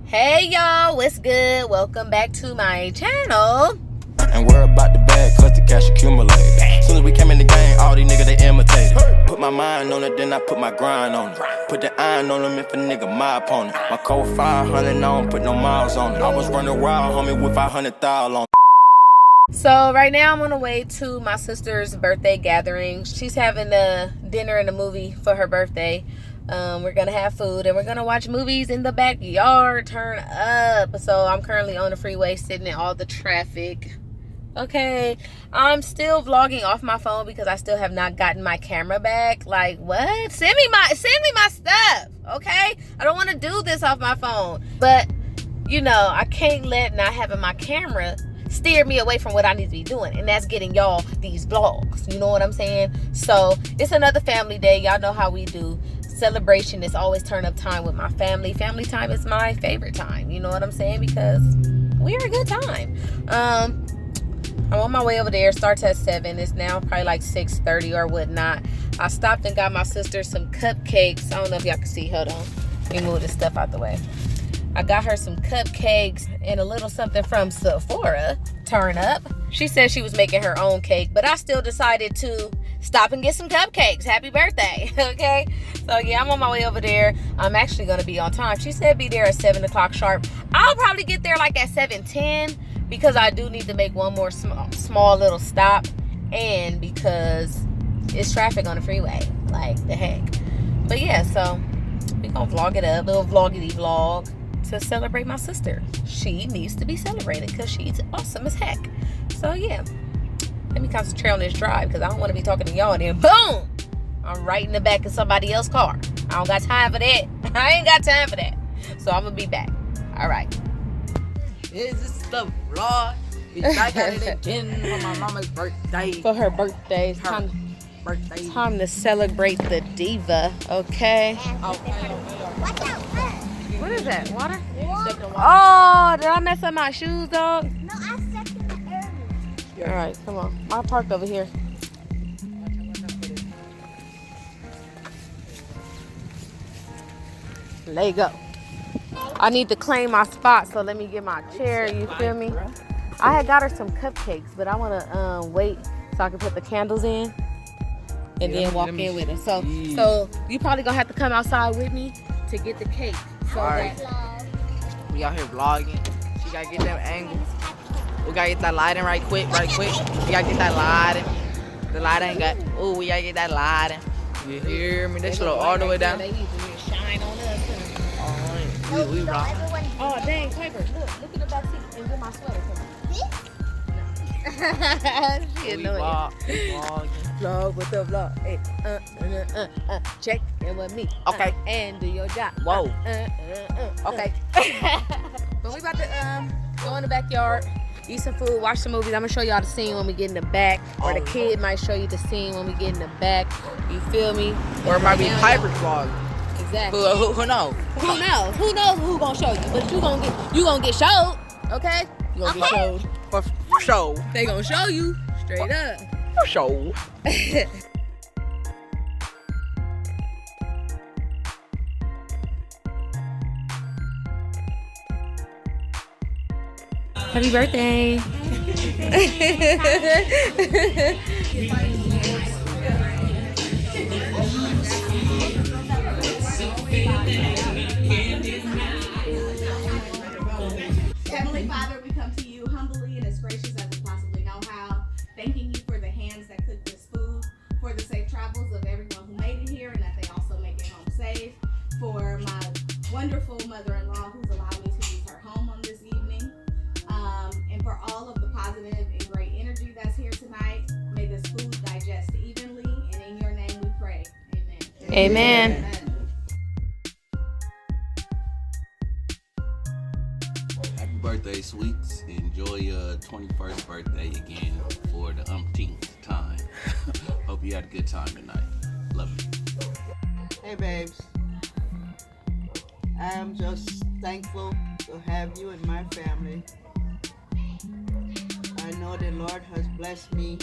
Hey y'all, what's good? Welcome back to my channel. And we're about the bag, cause the cash accumulate. Soon as we came in the game, all these niggas they imitated. Put my mind on it, then I put my grind on it. Put the iron on them if a nigga my opponent. My code 500, I don't put no miles on it. I was running wild, homie, with 500,000 on it. So right now I'm on the way to my sister's birthday gathering. She's having a dinner and a movie for her birthday. We're gonna have food and we're gonna watch movies in the backyard. Turn up. So I'm currently on the freeway sitting in all the traffic. Okay, I'm still vlogging off my phone because I still have not gotten my camera back. Like, what? Send me my stuff. Okay, I don't want to do this off my phone, but you know, I can't let not having my camera steer me away from what I need to be doing, and that's getting y'all these vlogs. You know what I'm saying? So it's another family day. Y'all know how we do. Celebration is always turn up time with my family. Family time is my favorite time. You know what I'm saying? Because we're a good time. I'm on my way over there. Starts at 7. It's now probably like 6:30 or whatnot. I stopped and got my sister some cupcakes. I don't know if y'all can see. Hold on. Let me move this stuff out the way. I got her some cupcakes and a little something from Sephora. Turn up. She said she was making her own cake, but I still decided to stop and get some cupcakes. Happy birthday. Okay? So yeah, I'm on my way over there. I'm actually going to be on time. She said be there at 7 o'clock sharp. I'll probably get there like at 7:10 because I do need to make one more small little stop, and because it's traffic on the freeway. Like the heck. But yeah, so we're going to vlog it up. Little vloggity vlog to celebrate my sister. She needs to be celebrated because she's awesome as heck. So yeah, let me concentrate on this drive because I don't want to be talking to y'all and then boom, I'm right in the back of somebody else's car. I don't got time for that. I ain't got time for that. So I'm gonna be back. All right. Is this the vlog? I got it again for my mama's birthday. For her birthday. It's time to celebrate the diva. Okay. What is that? Water? Oh, did I mess up my shoes, dog? No, I stepped in the area. All right, come on. I'll park over here. Let go. I need to claim my spot, so let me get my chair. You feel me? I had got her some cupcakes, but I want to wait so I can put the candles in and then walk in with her. So you probably gonna have to come outside with me to get the cake. So Alright. We out here vlogging. She gotta get them angles. We gotta get that lighting right quick. We gotta get that lighting. The light ain't got. Oh, we gotta get that lighting. You hear me? They slow all the way down. They used to shine on us. We rock. Oh dang, Piper! Look in the back seat and get my sweater for me. She annoying. Vlog with the vlog. Hey, check in with me. Okay. And do your job. Whoa. Okay. But we about to go in the backyard, eat some food, watch some movies. I'm gonna show y'all the scene when we get in the back, or the kid might show you the scene when we get in the back. You feel me? Or it might be Piper's vlog. Exactly. Who knows? Who knows? Who knows who gonna show you? But you gonna get showed. Okay? You gonna get showed. For show. They gonna show you straight up. For show. Happy birthday. Heavenly Father, we come to you humbly and as gracious as we possibly know how, thanking you for the hands that cook this food, for the safe travels of everyone who made it here and that they also make it home safe, for my wonderful mother-in-law who's allowed me to use her home on this evening, and for all of the positive and great energy that's here tonight. May this food digest evenly, and in your name we pray. Amen. Amen. Happy birthday, sweets. Enjoy your 21st birthday again for the umpteenth time. Hope you had a good time tonight. Love you. Hey babes, I am just thankful to have you in my family. I know the Lord has blessed me,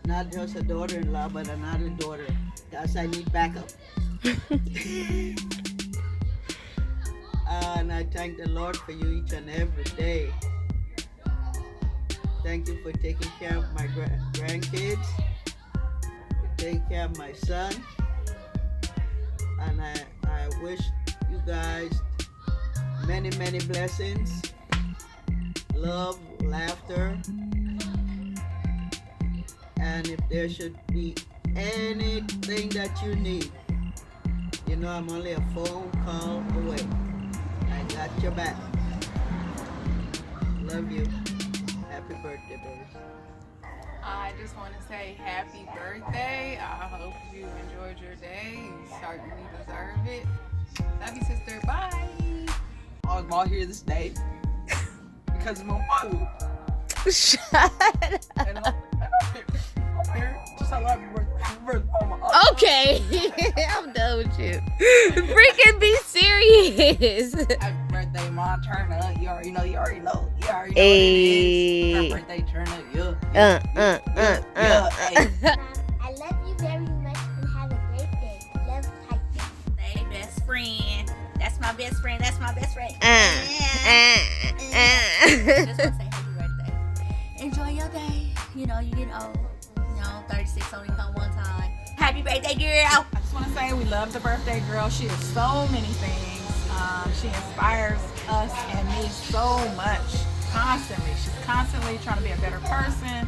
not just a daughter-in-law, but another daughter, because I need backup. And I thank the Lord for you each and every day. Thank you for taking care of my grandkids, for taking care of my son. And I wish you guys many, many blessings, love, laughter. And if there should be anything that you need, you know I'm only a phone call away. I got your back. Love you. Happy birthday, baby. I just want to say happy birthday. I hope you enjoyed your day. You certainly deserve it. Love you, sister. Bye. I'm all here this day because of my food. Shut up. And I'm here just how happy birthday for my Okay. I'm done with you. Freaking be serious. Happy birthday, Mom. Turn up. You already know. You already know what it is. Happy birthday, turn up. Hey. I love you very much and have a great day. Love, Piper. Hey, best friend. That's my best friend. That's my best friend. Just want to say happy birthday. Enjoy your day. You know, you get old. You know, 36 only come one time. Happy birthday, girl. I just want to say we love the birthday girl. She is so many things. She inspires us and me so much. Constantly. She's constantly trying to be a better person,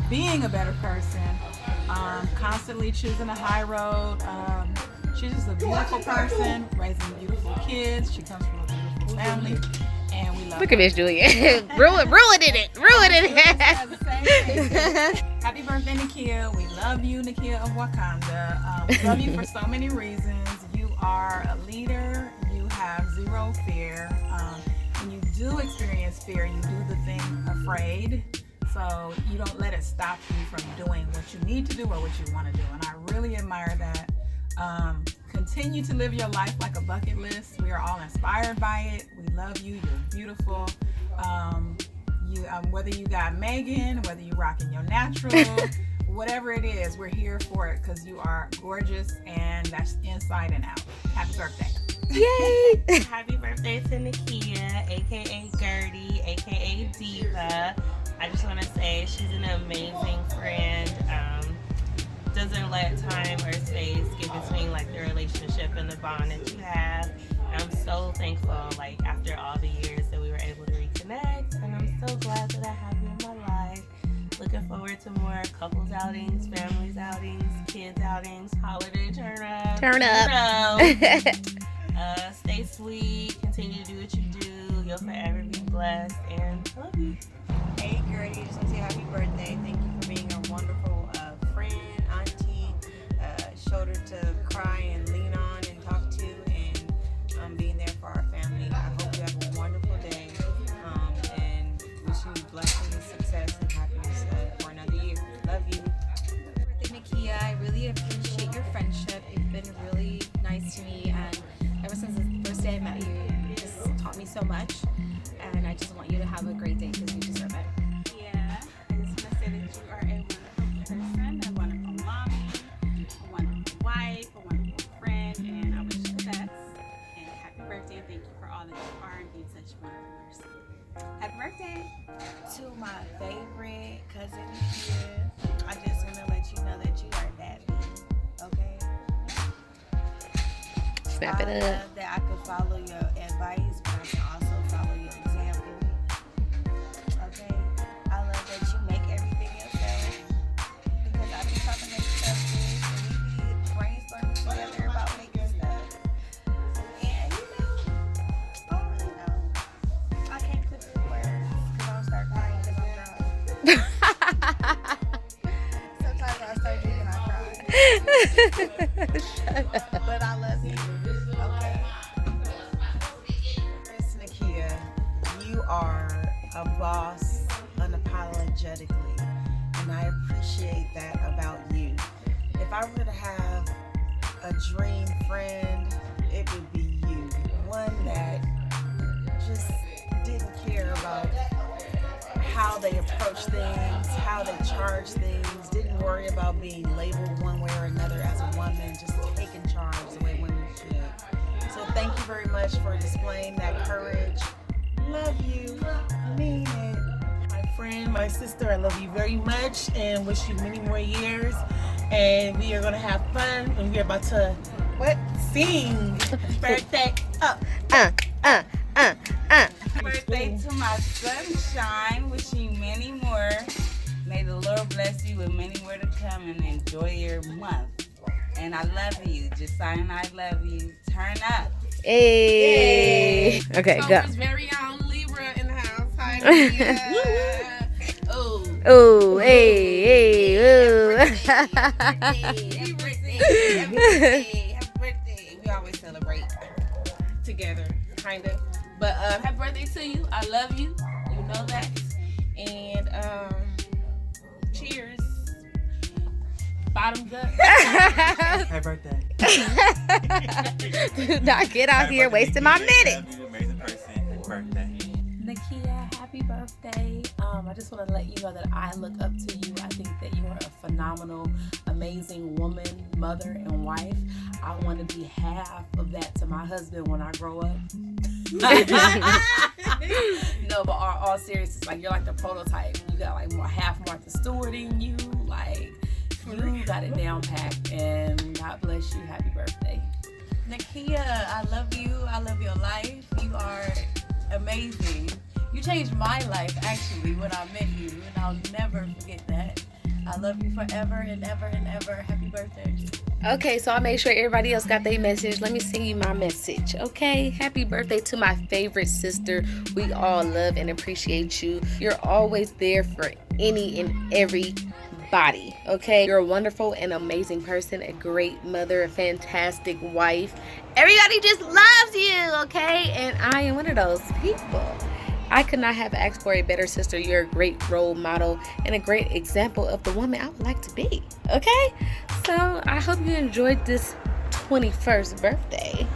being a better person, constantly choosing a high road. She's just a beautiful person, raising beautiful kids. She comes from a beautiful family, and we love Look her. at Miss Julia. Ruining it. Happy birthday, Nakia. We love you, Nakia of Wakanda. We love you for so many reasons. You are a leader. You have zero fear. When you do experience fear, you do the thing afraid. So you don't let it stop you from doing what you need to do or what you want to do. And I really admire that. Continue to live your life like a bucket list. We are all inspired by it. We love you. You're beautiful. Whether you got Megan, whether you rocking your natural, whatever it is, we're here for it because you are gorgeous and that's inside and out. Happy birthday. Yay. Happy birthday to Nakia, aka Gertie, aka Diva. I just want to say she's an amazing friend. Doesn't let time or space get between like the relationship and the bond that you have. And I'm so thankful, like after all the years that we were able to reconnect, and I'm so glad that I have you in my life. Looking forward to more couples outings, families outings, kids outings, holiday turn up. Turn up. Stay sweet, continue to do what you do. You'll forever be blessed, and I love you. Hey, Gertie, just want to say happy birthday. Thank you for being a wonderful friend, auntie, shoulder to cry and lean on and talk to, and being there for our family. I hope you have a wonderful day, and wishing you blessings, success, and happiness for another year. Love you. Happy birthday, Nakia. I really appreciate your friendship. You've been really nice to me, and ever since the first day I met you, you just taught me so much. And I just want you to have a great day because you deserve it. Yeah, I just want to say that you are a wonderful person, a wonderful mommy, a wonderful wife, a wonderful friend, and I wish you the best. And happy birthday, and thank you for all that you are and being such a wonderful person. Happy birthday. To my favorite cousin here, I just want to let you know that you are that big, okay? Snap it I up. love that I could follow your advice, but I can also follow your example. Okay? I love that you make everything yourself. Because I be talking to selfish and we be brainstorming together about making stuff. And I can't put the words because I'll start crying because I'm drunk. Sometimes I start drinking, I cry. Shut up. But I love you. Okay. Miss Nakia, you are a boss unapologetically, and I appreciate that about you. If I were to have a dream friend, it would be you. One that just didn't care about how they approach things, how they charge things, didn't worry about being labeled one way or another as a woman, just taking charge the way women should. So thank you very much for displaying that courage. Love you. Mean it. My friend, my sister, I love you very much and wish you many more years. And we are going to have fun and we're about to, sing. Birthday up. Birthday to my sunshine. Wishing you many more. May the Lord bless you with many more to come and enjoy your month. And I love you. Josiah and I love you. Turn up. Hey. Okay, go. Somer's very own Libra in the house. Hi, Leah. Oh, hey, ooh. Happy birthday. We always celebrate together, kind of. But happy birthday to you. I love you. You know that. And cheers. Bottoms up. Happy birthday. Do not get out here wasting my minutes. Amazing person. Happy birthday. Nakia, happy birthday. I just want to let you know that I look up to you. I think that you are a phenomenal, amazing woman, mother, and wife. I want to be half of that to my husband when I grow up. No, but all seriousness, like you're like the prototype. You got like half Martha Stewart in you. Like you got it down packed, and God bless you. Happy birthday. Nakia, I love you. I love your life. You are amazing. You changed my life actually when I met you, and I'll never forget that. I love you forever and ever and ever. Happy birthday. Okay, so I made sure everybody else got their message. Let me sing you my message, okay? Happy birthday to my favorite sister. We all love and appreciate you. You're always there for any and everybody, okay? You're a wonderful and amazing person, a great mother, a fantastic wife. Everybody just loves you, okay? And I am one of those people. I could not have asked for a better sister. You're a great role model and a great example of the woman I would like to be, okay? So I hope you enjoyed this 21st birthday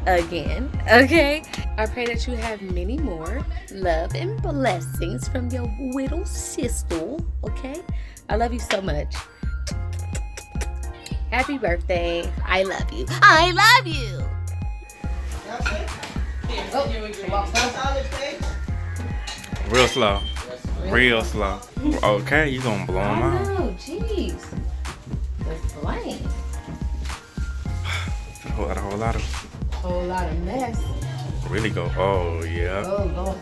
again, okay? I pray that you have many more love and blessings from your little sister, okay? I love you so much. Happy birthday. I love you. I love you. Real slow. Real slow. Okay, you gonna blow them out. Oh, jeez. That's blank. A whole lot of Whole lot of mess. really go. Oh yeah. Oh, Lord.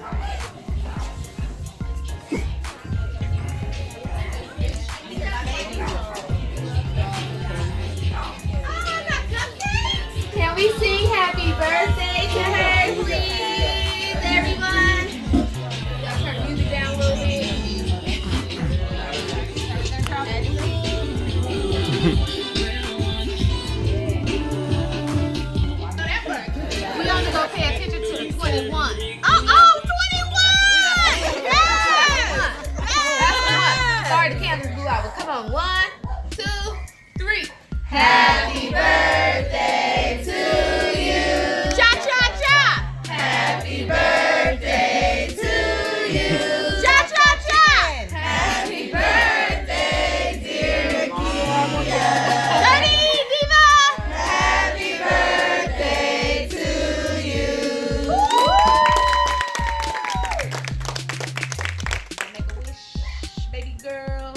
Can we sing happy birthday to her, please, everyone? Y'all turn the music down a little bit. We only gonna pay attention to the 21. Oh, 21! Yeah! Sorry, the candles blew out. But come on, 1, 2, 3. Happy birthday to you. Cha cha cha. Happy birthday to you. Cha cha cha. Happy birthday, dear Nakia. Dirty Diva. Happy birthday to you. Make a wish, baby girl.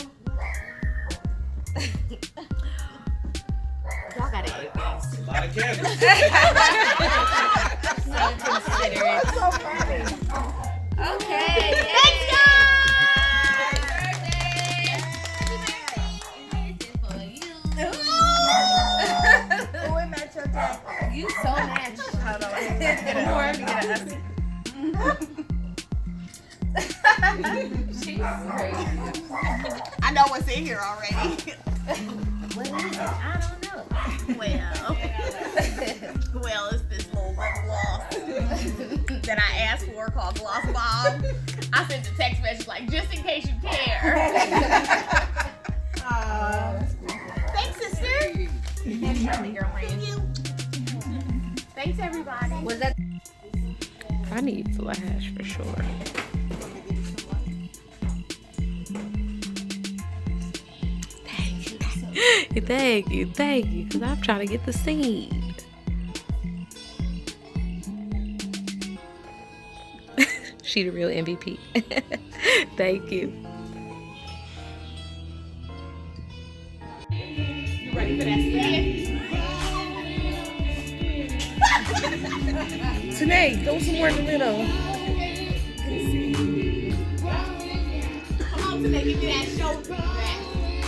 Y'all gotta eat these. A lot of candles. So considerate. That's so funny. Okay. Thanks, guys. Oh, it matched your tag. You so matched. Hold on. She's crazy. I know what's in here already. What is it? I don't know. Well, it's this little lip gloss that I asked for called Gloss Bomb. I sent a text message like, just in case you care. Thanks, sister. Happy birthday, girlfriend. Thanks, everybody. Was that? I need flash for sure. Thank you, because I'm trying to get the seed. She the real MVP. Thank you. You ready for that spin? Tanae, throw some more in the middle. Come on, Tanae, give me that shoulder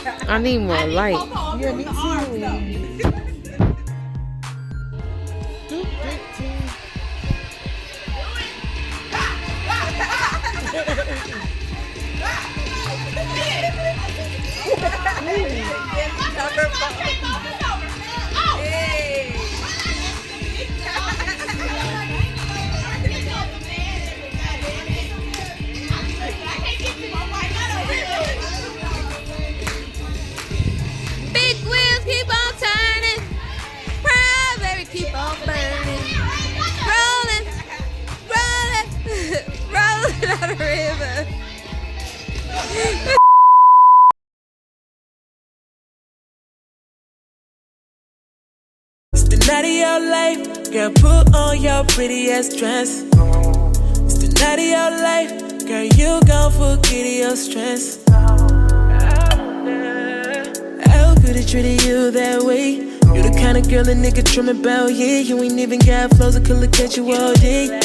back. I need more light. Yeah, me too. Big wheels keep on turning. Strawberry keep on burning. Rolling, rolling, rolling down the river. It's the night of your life, girl, put on your pretty ass dress. It's the night of your life, girl, you gon' forget your stress. How could it treat you that way? You the kind of girl a nigga dream about, yeah. You ain't even got flows, I could look at you all day.